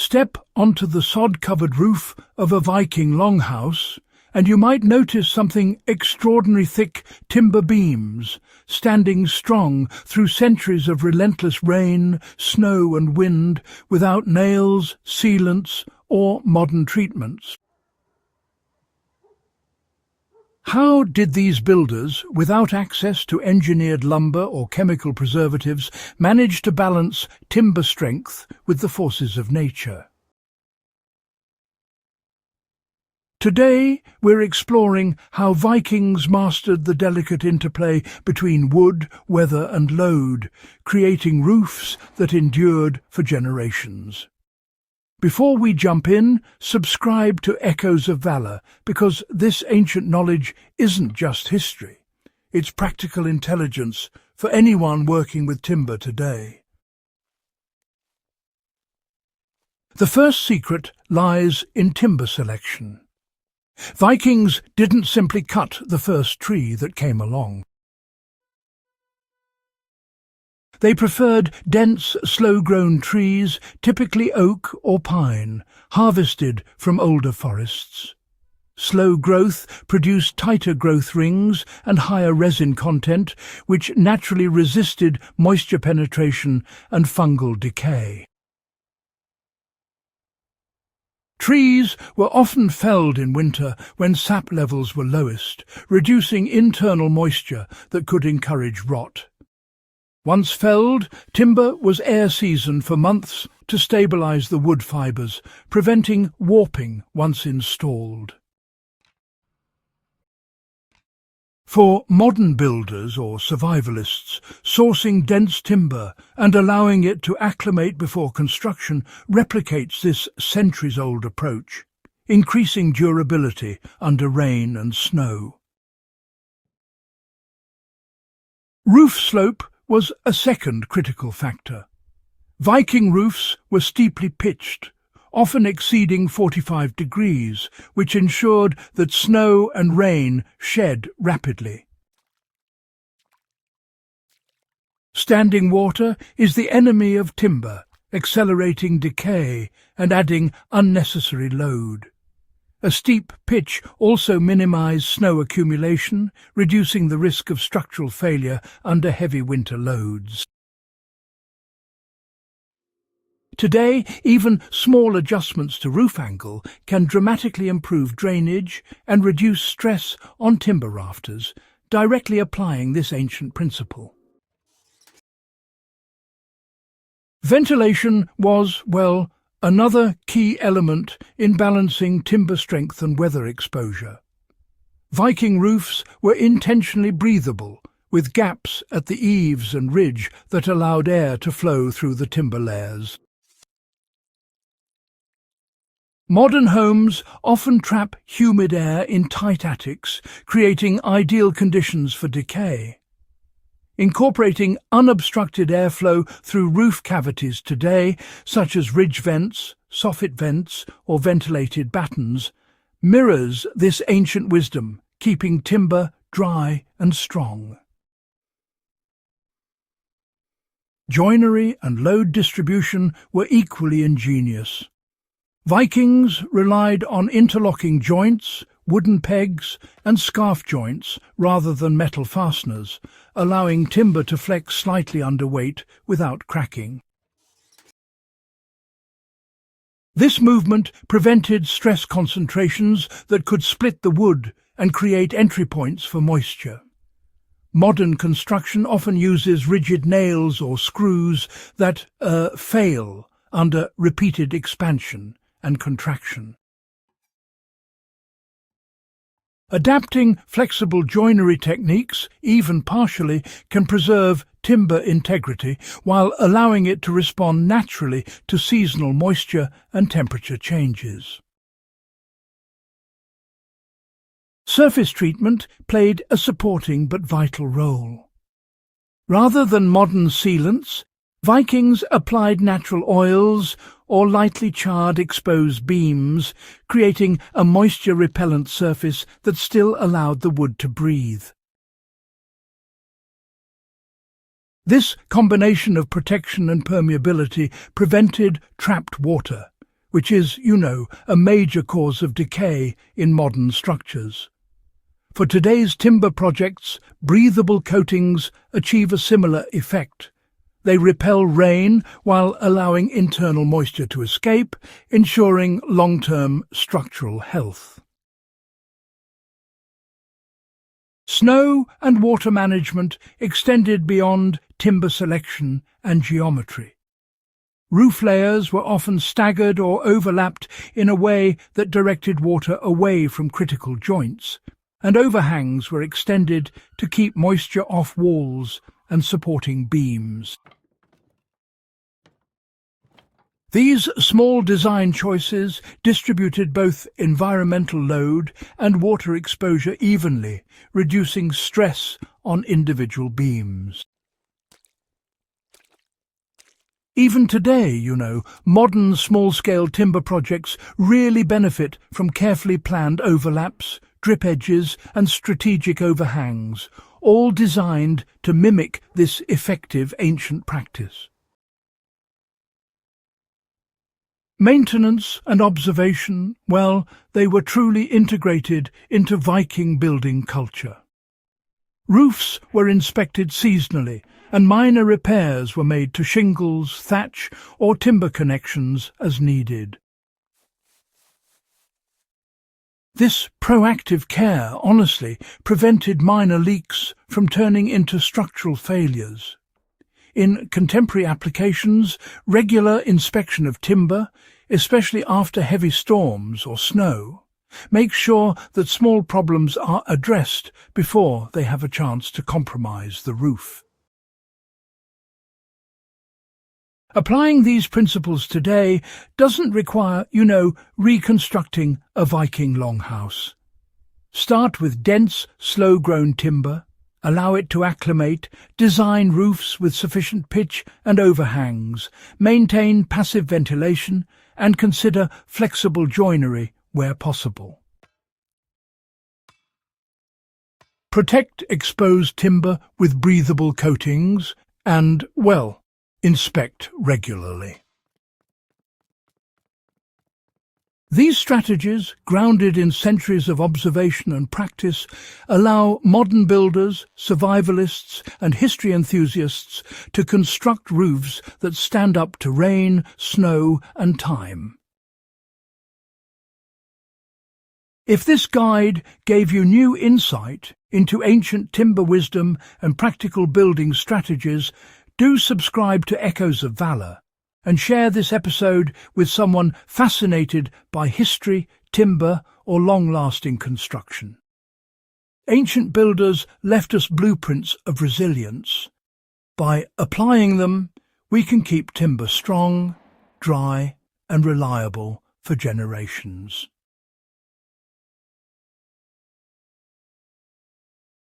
Step onto the sod-covered roof of a Viking longhouse, and you might notice something extraordinary: thick timber beams, standing strong through centuries of relentless rain, snow and wind, without nails, sealants or modern treatments. How did these builders, without access to engineered lumber or chemical preservatives, manage to balance timber strength with the forces of nature? Today, we're exploring how Vikings mastered the delicate interplay between wood, weather and load, creating roofs that endured for generations. Before we jump in, subscribe to Echoes of Valor, because this ancient knowledge isn't just history. It's practical intelligence for anyone working with timber today. The first secret lies in timber selection. Vikings didn't simply cut the first tree that came along. They preferred dense, slow-grown trees, typically oak or pine, harvested from older forests. Slow growth produced tighter growth rings and higher resin content, which naturally resisted moisture penetration and fungal decay. Trees were often felled in winter when sap levels were lowest, reducing internal moisture that could encourage rot. Once felled, timber was air-seasoned for months to stabilize the wood fibers, preventing warping once installed. For modern builders or survivalists, sourcing dense timber and allowing it to acclimate before construction replicates this centuries-old approach, increasing durability under rain and snow. Roof slope was a second critical factor. Viking roofs were steeply pitched, often exceeding 45 degrees, which ensured that snow and rain shed rapidly. Standing water is the enemy of timber, accelerating decay and adding unnecessary load. A steep pitch also minimized snow accumulation, reducing the risk of structural failure under heavy winter loads. Today, even small adjustments to roof angle can dramatically improve drainage and reduce stress on timber rafters, directly applying this ancient principle. Ventilation was, well, another key element in balancing timber strength and weather exposure. Viking roofs were intentionally breathable, with gaps at the eaves and ridge that allowed air to flow through the timber layers. Modern homes often trap humid air in tight attics, creating ideal conditions for decay. Incorporating unobstructed airflow through roof cavities today, such as ridge vents, soffit vents, or ventilated battens, mirrors this ancient wisdom, keeping timber dry and strong. Joinery and load distribution were equally ingenious. Vikings relied on interlocking joints, wooden pegs and scarf joints rather than metal fasteners, allowing timber to flex slightly under weight without cracking. This movement prevented stress concentrations that could split the wood and create entry points for moisture. Modern construction often uses rigid nails or screws that fail under repeated expansion and contraction. Adapting flexible joinery techniques, even partially, can preserve timber integrity while allowing it to respond naturally to seasonal moisture and temperature changes. Surface treatment played a supporting but vital role. Rather than modern sealants, Vikings applied natural oils or lightly charred exposed beams, creating a moisture-repellent surface that still allowed the wood to breathe. This combination of protection and permeability prevented trapped water, which is, a major cause of decay in modern structures. For today's timber projects, breathable coatings achieve a similar effect. They repel rain while allowing internal moisture to escape, ensuring long-term structural health. Snow and water management extended beyond timber selection and geometry. Roof layers were often staggered or overlapped in a way that directed water away from critical joints, and overhangs were extended to keep moisture off walls and supporting beams. These small design choices distributed both environmental load and water exposure evenly, reducing stress on individual beams. Even today, modern small-scale timber projects really benefit from carefully planned overlaps, drip edges and strategic overhangs, all designed to mimic this effective ancient practice. Maintenance and observation, they were truly integrated into Viking building culture. Roofs were inspected seasonally, and minor repairs were made to shingles, thatch, or timber connections as needed. This proactive care, honestly, prevented minor leaks from turning into structural failures. In contemporary applications, regular inspection of timber, especially after heavy storms or snow, makes sure that small problems are addressed before they have a chance to compromise the roof. Applying these principles today doesn't require, reconstructing a Viking longhouse. Start with dense, slow-grown timber, allow it to acclimate, design roofs with sufficient pitch and overhangs, maintain passive ventilation, and consider flexible joinery where possible. Protect exposed timber with breathable coatings and, inspect regularly. These strategies, grounded in centuries of observation and practice, allow modern builders, survivalists, and history enthusiasts to construct roofs that stand up to rain, snow, and time. If this guide gave you new insight into ancient timber wisdom and practical building strategies, do subscribe to Echoes of Valor and share this episode with someone fascinated by history, timber, or long-lasting construction. Ancient builders left us blueprints of resilience. By applying them, we can keep timber strong, dry, and reliable for generations.